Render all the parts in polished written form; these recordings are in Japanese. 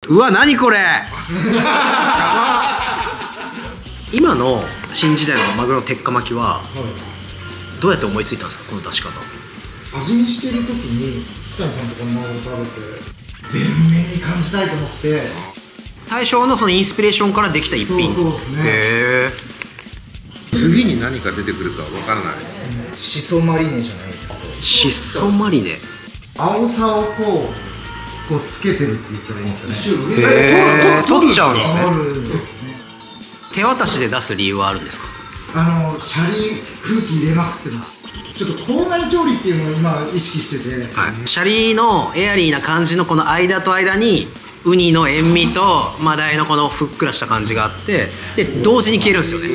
うわ、何これ今の新時代のマグロの鉄火巻きはどうやって思いついたんですか、この出し方。味見してる時に北谷さんとこのマグロ食べて全面に感じたいと思って、大将のそのインスピレーションからできた一品。そうですね。へ次に何か出てくるかわからない。しそマリネじゃないですけど、え、しそマリネ。青さをこうつけてるって言ったらいいんですかね。へえ、取っちゃうんですね。取るんですね。手渡しで出す理由はあるんですか。シャリ空気入れまくってます。ちょっと校内調理っていうのを今意識してて、はい、シャリのエアリーな感じのこの間と間にウニの塩味とマダイのこのふっくらした感じがあって、で同時に消えるんですよね。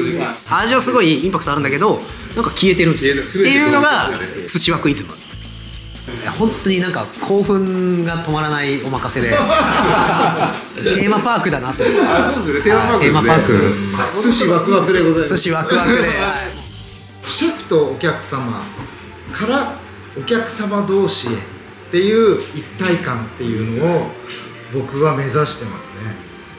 味はすごいインパクトあるんだけど、なんか消えてるんですよっていうのが寿司枠イズム。本当になんか興奮が止まらないお任せでテーマパークだなと。あ、そうですね、テーマパークですね。テーマパーク、寿司ワクワクでございます。寿司ワクワクで、シェフとお客様からお客様同士へっていう一体感っていうのを僕は目指してますね。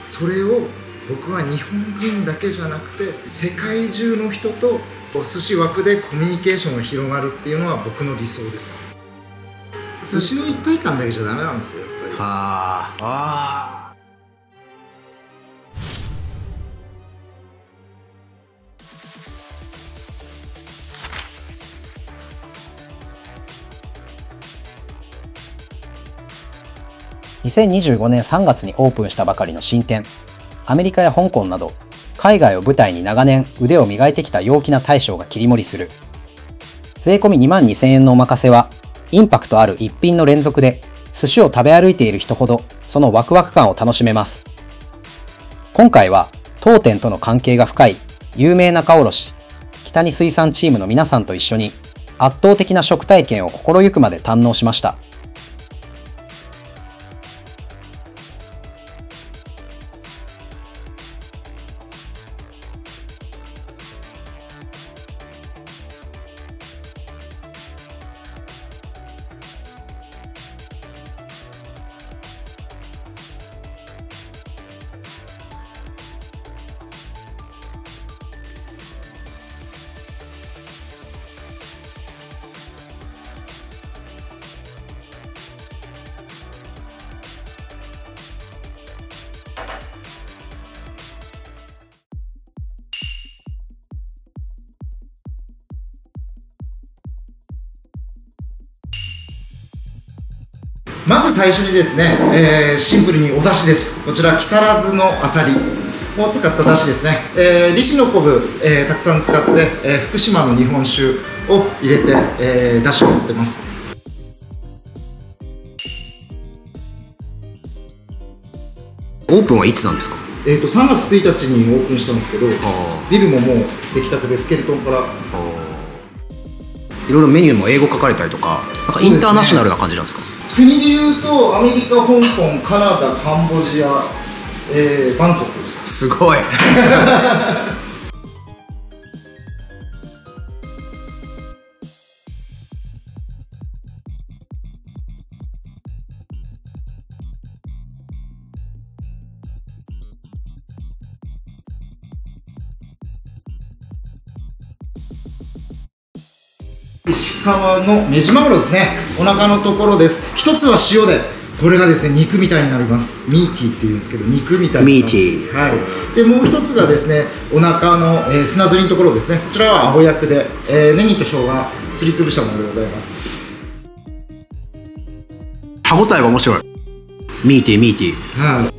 それを僕は日本人だけじゃなくて世界中の人とお寿司枠でコミュニケーションが広がるっていうのは僕の理想です。寿司の一体感だけじゃダメなんですよ、やっぱり。はあ。2025年3月にオープンしたばかりの新店。アメリカや香港など海外を舞台に長年腕を磨いてきた陽気な大将が切り盛りする。税込み22,000円のお任せはインパクトある一品の連続で寿司を食べ歩いている人ほどそのワクワク感を楽しめます。今回は当店との関係が深い有名仲卸北に水産チームの皆さんと一緒に圧倒的な食体験を心ゆくまで堪能しました。まず最初にですね、シンプルにお出汁です。こちら木更津のあさりを使った出汁ですね。利尻の昆布、たくさん使って、福島の日本酒を入れて、出汁を取ってます。オープンはいつなんですか。3月1日にオープンしたんですけど、ビルももう出来たてでスケルトンからいろいろメニューも英語書かれたりとか、なんかインターナショナルな感じなんですか。国でいうとアメリカ、香港、カナダ、カンボジア、バンコク。すごい石川のメジマグロですね。お腹のところです。一つは塩で、これがですね肉みたいになります。ミーティーっていうんですけど、肉みたいな。ミーティー。はい。でもう一つがですね、お腹の、砂ずりのところですね。そちらはアホ焼くで、ネギと生姜すりつぶしたものでございます。歯ごたえが面白い。ミーティーミーティー。はい。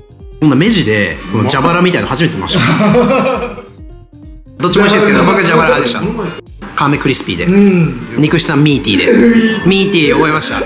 こんな目地でこの蛇腹みたいなの初めて見ました。どっちも美味しいですけど、僕は蛇腹派でした。皮目クリスピーで、肉質はミーティーでミーティー覚えました。こ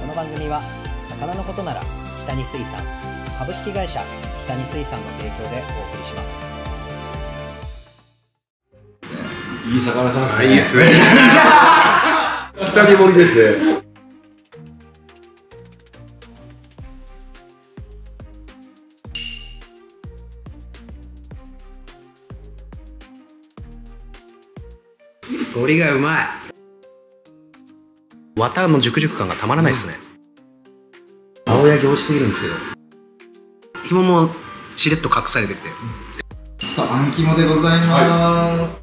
の番組は魚のことなら北に水産株式会社北に水産の提供でお送りします。いい魚さんですね。いいですね。北に森ですね。ゴリがうまい。綿の熟々感がたまらないですね。青柳美味しすぎるんですよ。紐もしれっと隠されてて、ちょっとあん肝でございます、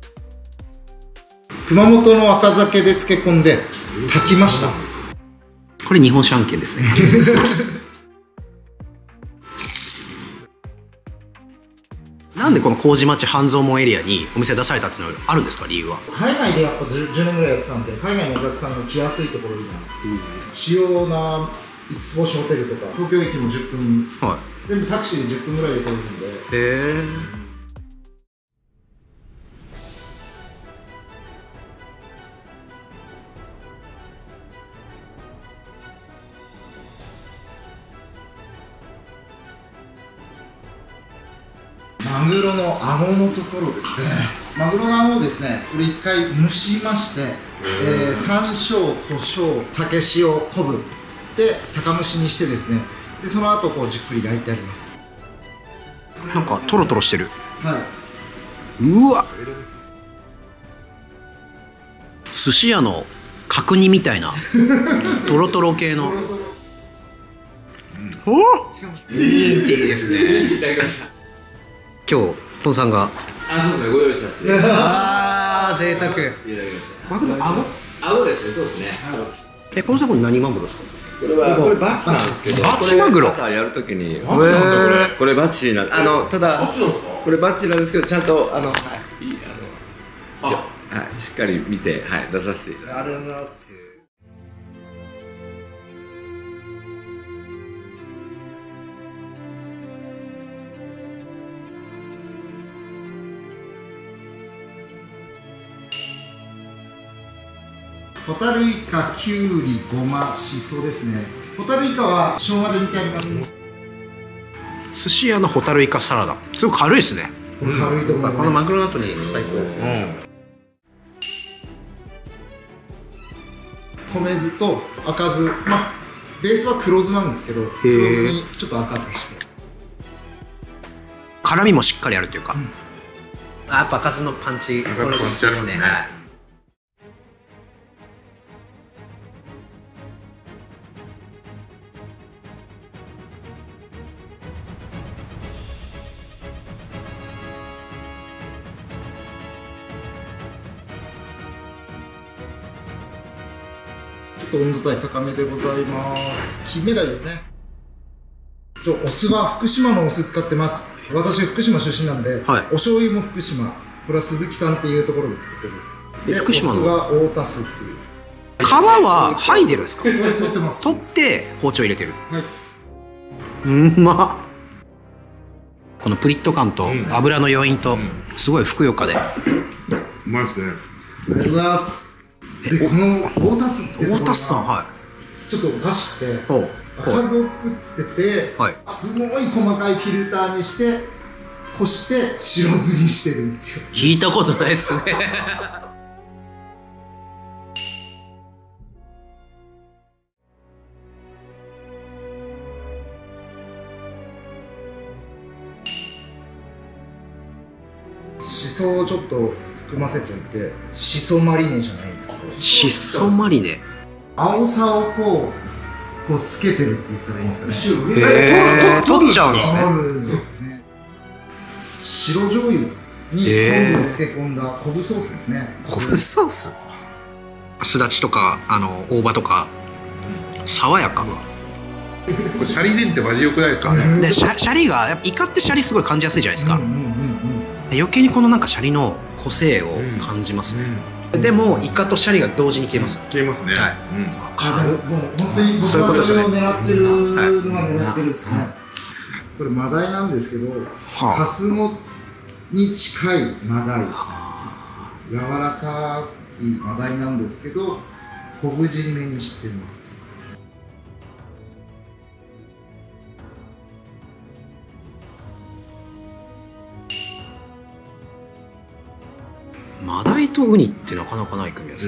熊本の赤酒で漬け込んで炊きました。これ日本酒案件ですね。なんでこの麹町半蔵門エリアにお店出されたっていうのはあるんですか、理由は。海外でやっぱ 10年ぐらいやってたんで、海外のお客さんが来やすいところに主要な5つ星ホテルとか東京駅も10分、は全部タクシーで10分ぐらいで来れるんで。い。へえ。マグロの顎のところですね。マグロの顎をですね、これ一回蒸しまして、山椒、胡椒、酒、塩、昆布で酒蒸しにしてですね、でその後こうじっくり焼いてあります。なんかトロトロしてる。はい。うわ。寿司屋の角煮みたいなトロトロ系の。おお。いいティーですね。いただきました。今日ポンさんが。あ、そうですね、ご用意したっすね。ああ、贅沢。いただきました。マグロ顎ですね、そうですね。ポンさんこれ何マグロですか。これバチなんですけど、バチマグロ。朝やるときに、へこれバチなん、ただこれバチなんですけど、ちゃんとはい、しっかり見て、はい、出させていただきます。ありがとうございます。ホタルイカ、きゅうり、ごま、しそですね。ホタルイカは生姜で煮てあります。寿司屋のホタルイカサラダ。すごく軽いですね。軽いと思います。このマグロの後に最高。米酢と赤酢、ベースは黒酢なんですけど、黒酢にちょっと赤くして。辛みもしっかりあるというか。やっぱ赤酢のパンチ。赤酢パンチありますね。ちょっと温度帯高めでございます。金目鯛ですね。お酢は福島のお酢使ってます。私福島出身なんで、はい、お醤油も福島、これは鈴木さんっていうところで作ってます。で福島のお酢は大田酢っていう。皮は剥いでるんですか。取ってます。取って包丁入れてる。はい。うまっ。このプリッと感と油の余韻とすごいふくよかで。うまいですね。ありがとうございます。でこの大田酢って大田さん、はちょっとおかしくて、い。赤酢を作ってて、はい、すごい細かいフィルターにしてこして白酢にしてるんですよ。聞いたことないですね。しそをちょっと含ませておいて、しそマリネじゃないですけど、しそマリネ。青さをこうつけてるって言ったらいいんですかね。取っちゃうんですね。取るんですね。白醤油に昆布を漬け込んだ昆布ソースですね。昆布ソース。すだちとか大葉とか爽やか。これシャリでんってマジ良くないですか。でシャリがやっぱイカってシャリすごい感じやすいじゃないですか。余計にこのなんかシャリの個性を感じますね。でもイカとシャリが同時に消えます。消えますね。もう本当に僕はそれを狙ってるのが狙ってるですね。これマダイなんですけど、カスゴに近いマダイ、柔らかいマダイなんですけど、昆布締めにしてます。マダイとウニってなかなかない組み合わせ。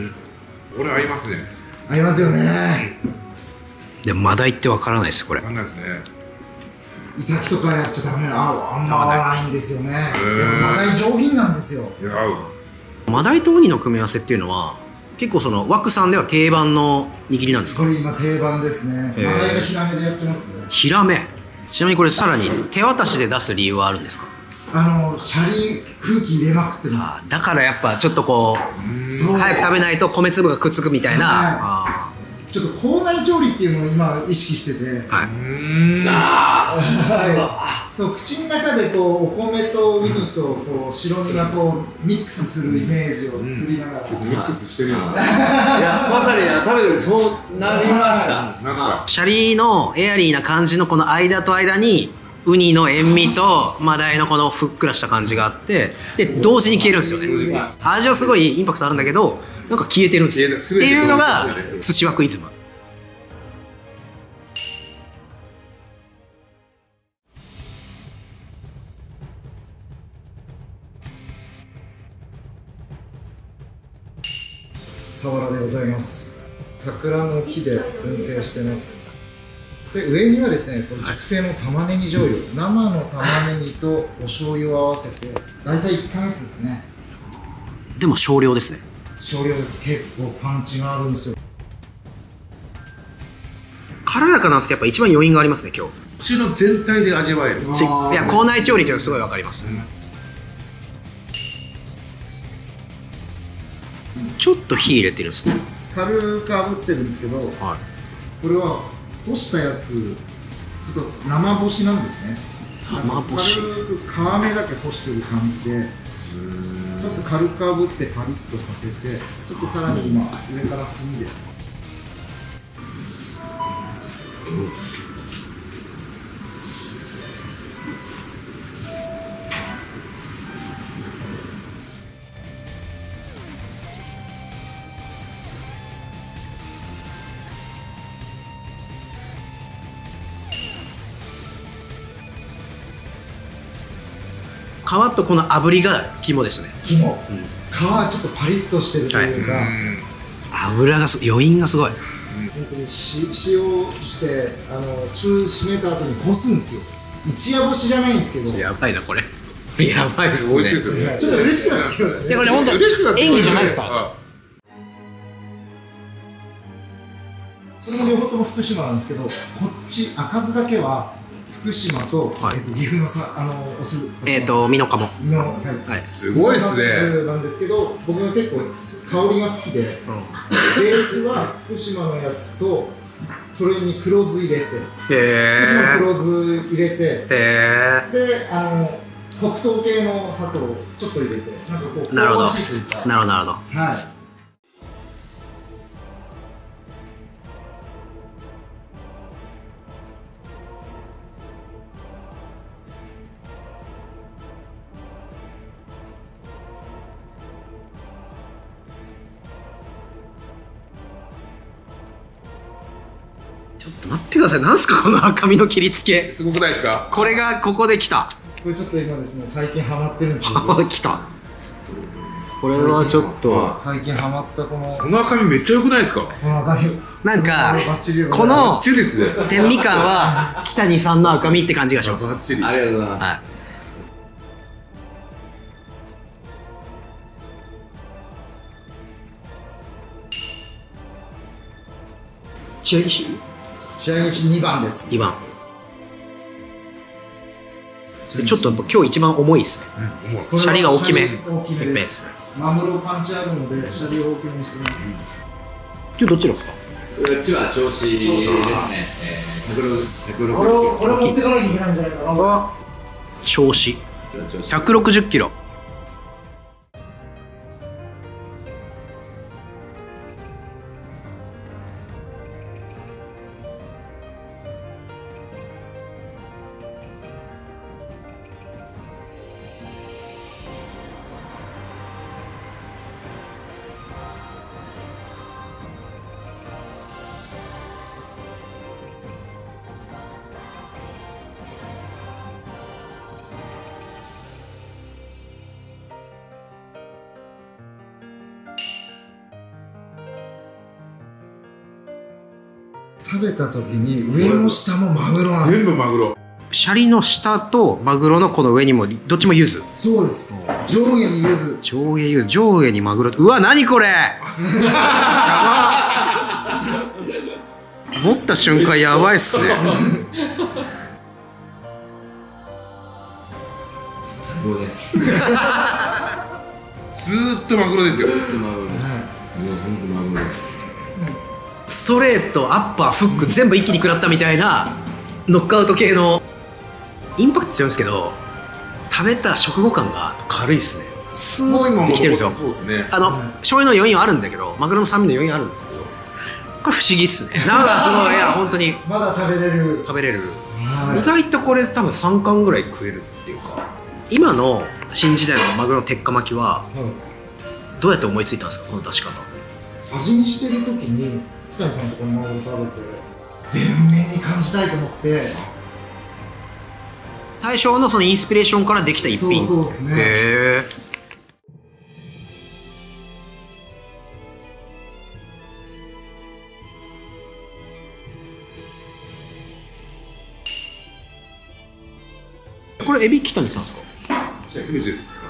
これ合いますね。ありますよね。でもマダイってわからないですこれ。わかんないですね。イサキとかやっちゃダメな、あんま合わないんですよね。マダイ上品なんですよ。いや合う。マダイとウニの組み合わせっていうのは結構その枠さんでは定番の握りなんですか？これ今定番ですね。マダイがヒラメでやってますね。ヒラメ。ちなみにこれさらに手渡しで出す理由はあるんですか？シャリ空気入れまくってまあす。だからやっぱちょっとこう早く食べないと米粒がくっつくみたいな、はい、ちょっと口内調理っていうのを今意識してて、そう口の中でこうお米とウニとこう白身がこうミックスするイメージを作りながら、ミックスしてるよね。いやまさに食べてるそうなりました。なんかシャリのエアリーな感じのこの間と間にウニの塩味とマダイのこのふっくらした感じがあってで同時に消えるんですよね。味はすごいインパクトあるんだけどなんか消えてるんですよっていうのが寿司枠イズム。サワラでございます。桜の木で燻製してます。で上にはですね、これ熟成の玉ねぎ醤油、生の玉ねぎとお醤油を合わせて大体1ヶ月ですね。でも少量ですね。少量です。結構パンチがあるんですよ。軽やかなんですけどやっぱ一番余韻がありますね今日。口の全体で味わえる。いや口内調理っていうのはすごいわかります、ちょっと火入れてるんですね。軽く炙ってるんですけど、はい、これは干したやつ、ちょっと生干しなんですね。生干し。軽く皮目だけ干してる感じで、ちょっと軽く炙ってパリッとさせて、ちょっとさらに今上から炭で。皮とこの炙りが肝ですね。肝、皮はちょっとパリッとしてるというか、油が余韻がすごい。本当に塩して酢締めた後にこすんですよ。一夜干しじゃないんですけど、やばいなこれ。やばいですね。美味しいですよね。ちょっと嬉しくなってきますね。これ本当嬉しくなってきますね。演技じゃないですか。これも両方とも福島なんですけど、こっち赤酢だけは福島と、岐阜のお酢身の鴨の、すごいですね。なんですけど、僕は結構香りが好きで、ベースは福島のやつとそれに黒酢入れて、福島の黒酢入れて、で黒糖系の砂糖をちょっと入れて、なんかこう香ばしいというか。なるほど。はい。ちょっと待ってください。なんすかこの赤身の切り付け。すごくないですか。これがここで来た。これちょっと今ですね、最近ハマってるんですけど。来た。これはちょっと最近ハマったこの赤身めっちゃ良くないですか。なんかこのチリですね。天みかんは北にさんの赤身って感じがします。バッチリ。ありがとうございます。仕上げし仕上げ値2番です。2番でちょっと今日一番重いですね。シャリが大きめですね。マグロパンチあるのでシャリを大きめにしてます。今日どっちですか。これ千葉銚子ですね。これ持ってかなきゃいけないんじゃないかな。銚子160キロ。食べた時に上も下もマグロなんです全部マグロ。シャリの下とマグロのこの上にもどっちも柚子。そうです。上下に柚子。上下にマグロ。うわ、何これやば。持った瞬間やばいっすね。もうね、ずーっとマグロですよ。マグロね。もう本当マグロ。ストレート、アッパー、フック全部一気に食らったみたいなノックアウト系のインパクト強いんですけど、食べた食後感が軽いっすね。スーってきてるんですよ。そうですね。醤油の余韻はあるんだけど、マグロの酸味の余韻あるんですけど、これ不思議っすね。なんかすごい、いや本当にまだ食べれる。食べれる。はい意外とこれ多分3貫ぐらい食えるっていうか、今の新時代のマグロの鉄火巻きはどうやって思いついたんですか、この出し方。味にしてる時に北谷さんとこのマグロ食べて全面に感じたいと思って、大将のそのインスピレーションからできた一品。そうですね。へえ。これエビ北谷さんですか。じゃあ、キムチです。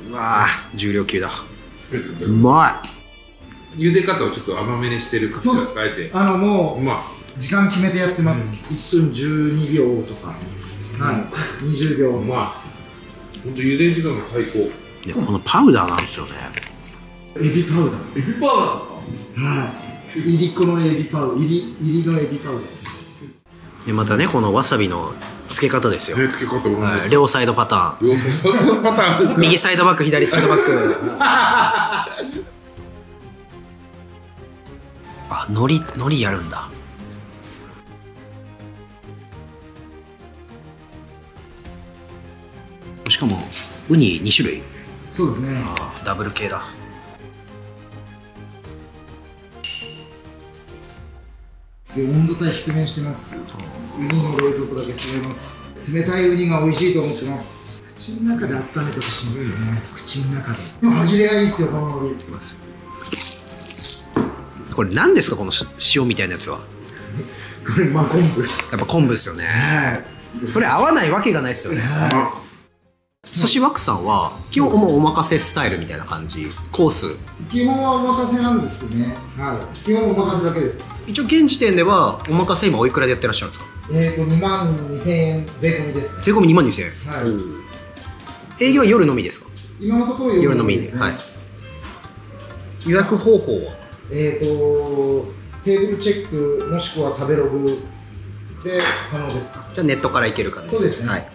うわー、重量級だ。うまい。茹で方をちょっと甘めにしてるそうです。あえて。もうまあ、時間決めてやってます。1分12秒とか、はい、20秒。まあ、本当茹で時間が最高。でこのパウダーなんですよね。エビパウダー。エビパウダーはい。いりこのエビパウダー。いりのエビパウダー。でまたね、このわさびの付け方ですよ。ね、付け方も。はい、両サイドパターン。両方パターンですか。右サイドバック、左サイドバック。あ、海苔やるんだ。しかもウニ2種類。そうですね。あー、ダブル系だ。で温度帯低めにしてます。ウニの冷蔵庫だけ詰めます。冷たいウニが美味しいと思ってます。口の中で温めてほしいんですよね。口の中で。歯切れがいいですよ、この海苔。これ何ですか、この塩みたいなやつは。これ、まあ、昆布。やっぱ昆布ですよね。それ合わないわけがないですよね。寿司ワクさんは基本もうお任せスタイルみたいな感じ。コース基本はお任せなんですね。はい。基本お任せだけです。一応現時点ではお任せ今おいくらでやってらっしゃるんですか。2万2000円税込みですね。税込み2万2000円。はい。営業は夜のみですか。今のところ夜のみで、ですね。はい。予約方法はテーブルチェックもしくは食べログで可能です。じゃあネットから行ける感じです。そうですね。はい。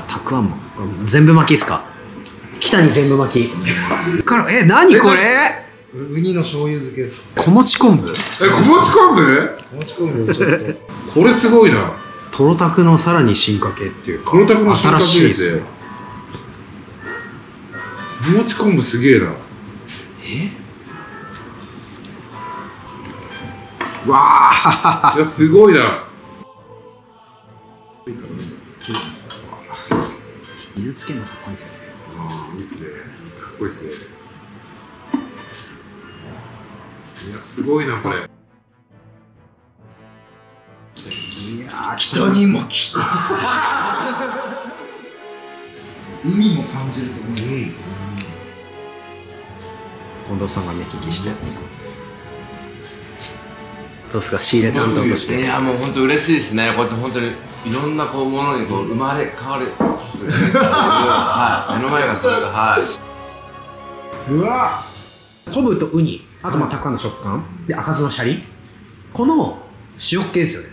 たくあんも全部巻きですか。北に全部巻きから何これ。ウニの醤油漬けです。小餅昆布。小餅昆布？小餅昆布をちょっとこれすごいな。トロタクのさらに進化系っていうか、トロタクの進化系新しいですね。小餅昆布すげえな。わあいや、すごいな。水つけるのかっこいいですよね。ああ、いいっすね。かっこいいっすね。いや、すごいな、これ。北にも海も感じると思います。近藤さんが目利きしたやつ。どうですか、仕入れ担当として。いや、もう本当嬉しいですね。こうやって本当にいろんなこうものにこう生まれ変わりさせてはい、目の前がそれがはい。うわ昆布とウニ、あとたくあんの食感で赤酢のシャリ、この塩っ気ですよね。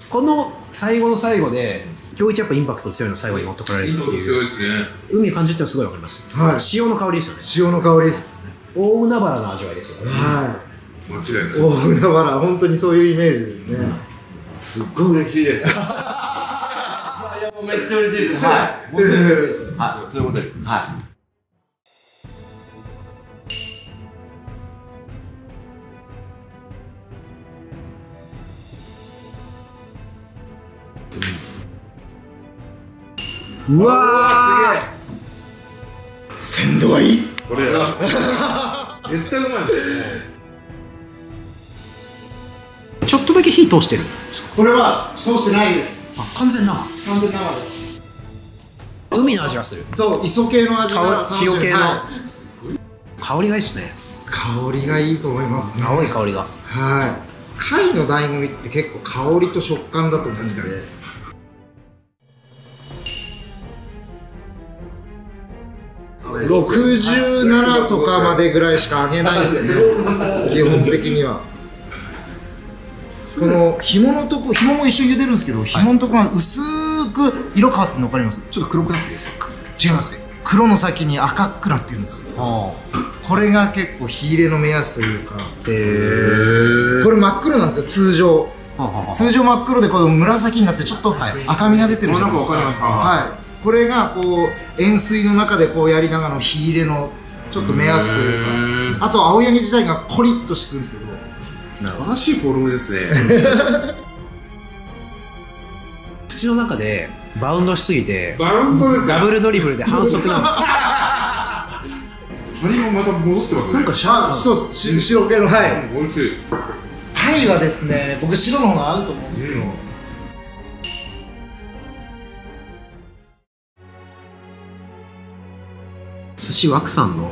この最後の最後で今日一やっぱインパクト強いの最後に持ってこられるってすいうごいですね。海感じってのすごいわかります。はい。塩の香りですよね。塩の香りです。大海原の味わいですよね。は間違いない。い。大海原、本当にそういうイメージですね。すっごい嬉しいです。いやもうめっちゃ嬉しいです。はい。本当に嬉しいです。はい。そういうことです。はい。うわー、鮮度はいい。これ絶対うまいんだよね。ちょっとだけ火通してる。これは通してないです。あ、完全な完全生です。海の味がする。そう、磯系の味が塩系の、は香りがいいっすね。い、香りがいいと思いますね。青い香りが。はい。貝の醍醐味って結構香りと食感だと思うんで。67とかまでぐらいしか揚げないですね。基本的には。この紐のとこ、紐も一緒に茹でるんですけど、紐のとこが薄く色変わってるの分かります？ちょっと黒くなってる。違います。黒の先に赤くなってるんですよ。これが結構火入れの目安というか。これ真っ黒なんですよ、通常。通常真っ黒でこの紫になってちょっと赤みが出てるじゃないですか。はい。これがこう塩水の中でこうやりながらの火入れのちょっと目安というか。あと青柳自体がコリッとしてくるんですけど。素晴らしいフォルムですね。口の中でバウンドしすぎてバウンドですか？ダブルドリブルで反則なんですよ。それもまた戻ってますね。なんかシャープ。そうです。白系の、はい。美味しいです。貝はですね、僕白の方が合うと思うんですよ。寿司枠さんの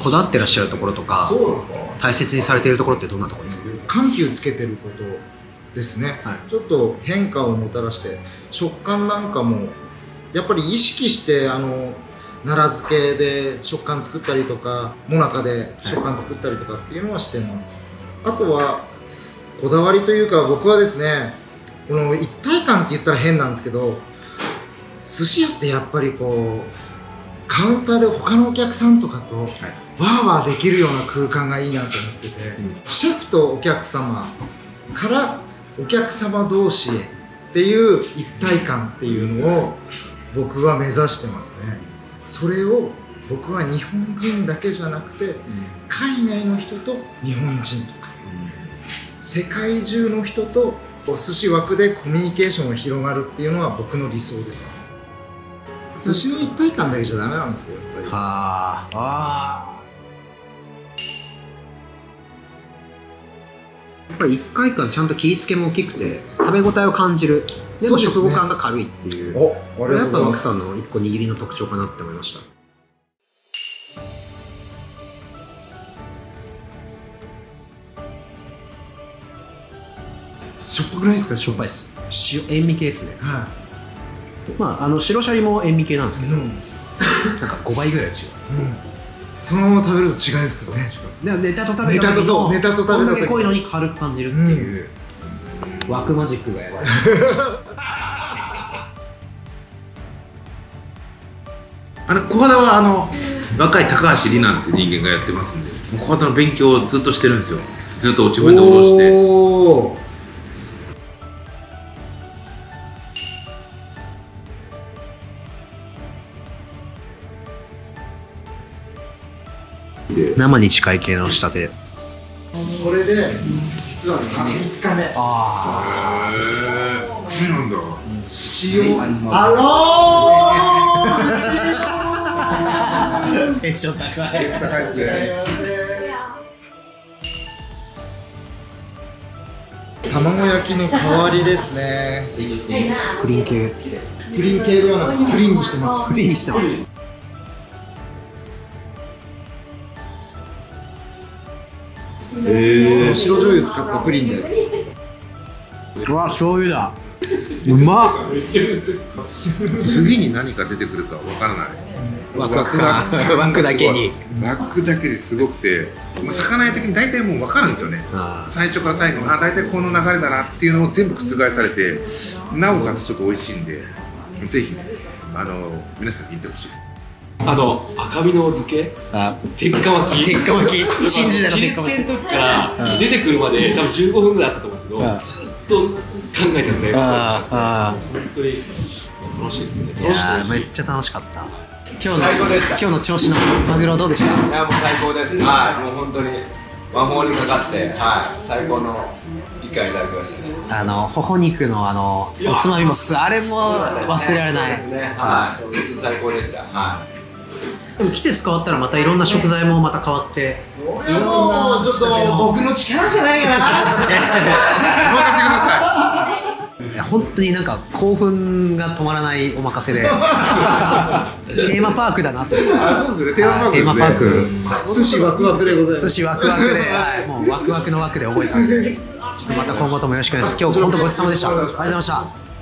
こだわってらっしゃるところとか大切にされているところってどんなところですか？緩急つけてることですね、はい、ちょっと変化をもたらして食感なんかもやっぱり意識して奈良漬けで食感作ったりとかもなかで食感作ったりとかっていうのはしてます、はい、あとはこだわりというか僕はですねこの一体感って言ったら変なんですけど寿司屋ってやっぱりこうカウンターで他のお客さんとかとワーワーできるような空間がいいなと思ってて、シェフとお客様からお客様同士へっていう一体感っていうのを僕は目指してますね。それを僕は日本人だけじゃなくて海外の人と日本人とか世界中の人とお寿司枠でコミュニケーションが広がるっていうのは僕の理想ですね。寿司の一体感だけじゃダメなんですよ、やっぱり。はあ。やっぱり一回間ちゃんと切り付けも大きくて食べ応えを感じる。でも食後感が軽いっていう。お、ありがとうございます。やっぱ奥さんの一個握りの特徴かなって思いました。しょっぱくないですか？しょっぱいです。塩味系ですね。はい。まあ白シャリも塩味系なんですけど、なんか5倍ぐらい違う。そのまま食べると違いですよね。ネタと食べた時ネタと食べた時こんだけ濃いのに軽く感じるっていう、枠マジックがやばい。小肌は若い高橋里奈って人間がやってますんで、小肌の勉強をずっとしてるんですよ。ずっと自分で脅して。生に近い系の仕立て。これで実は3日目。ああ、そうなんだ。塩テンション高い。高いですね。卵焼きの代わりですね。プリン系。プリン系ではなくプリンにしてます。プリンにしてます。その白醤油使ったプリンで。うわ、醤油だ。うまっ。次に何か出てくるかわからない。枠だけに。枠だけですごくて、魚屋的に大体もう分かるんですよね。最初から最後、大体この流れだなっていうのを全部覆されて、なおかつちょっと美味しいんで、ぜひ皆さんに行ってほしいです。赤身の漬け、鉄火巻き、信じられない切り付けの時から出てくるまで多分15分ぐらいあったと思うんですけど、ずっと考えちゃって本当に楽しいですね。いやめっちゃ楽しかった。今日の調子のマグロどうでした？いやもう最高です。はい、もう本当に魔法にかかって、はい、最高の一回いただきましたね。ほほ肉のおつまみもあれも忘れられない。そうですね。はい。最高でした。はい。でも季節変わったらまたいろんな食材もまた変わってこれはもうちょっと僕の力じゃないかな。任せてくださいや本当になんか興奮が止まらないお任せでテーマパークだなというあ、そうですね。テーマパークですね。テーマパーク寿司ワクワクでございます。寿司ワクワクで、はい、もうワクワクの枠で覚えたんでちょっとまた今後ともよろしくお願いします。今日本当ごちそうさまでした。ありがとうございました。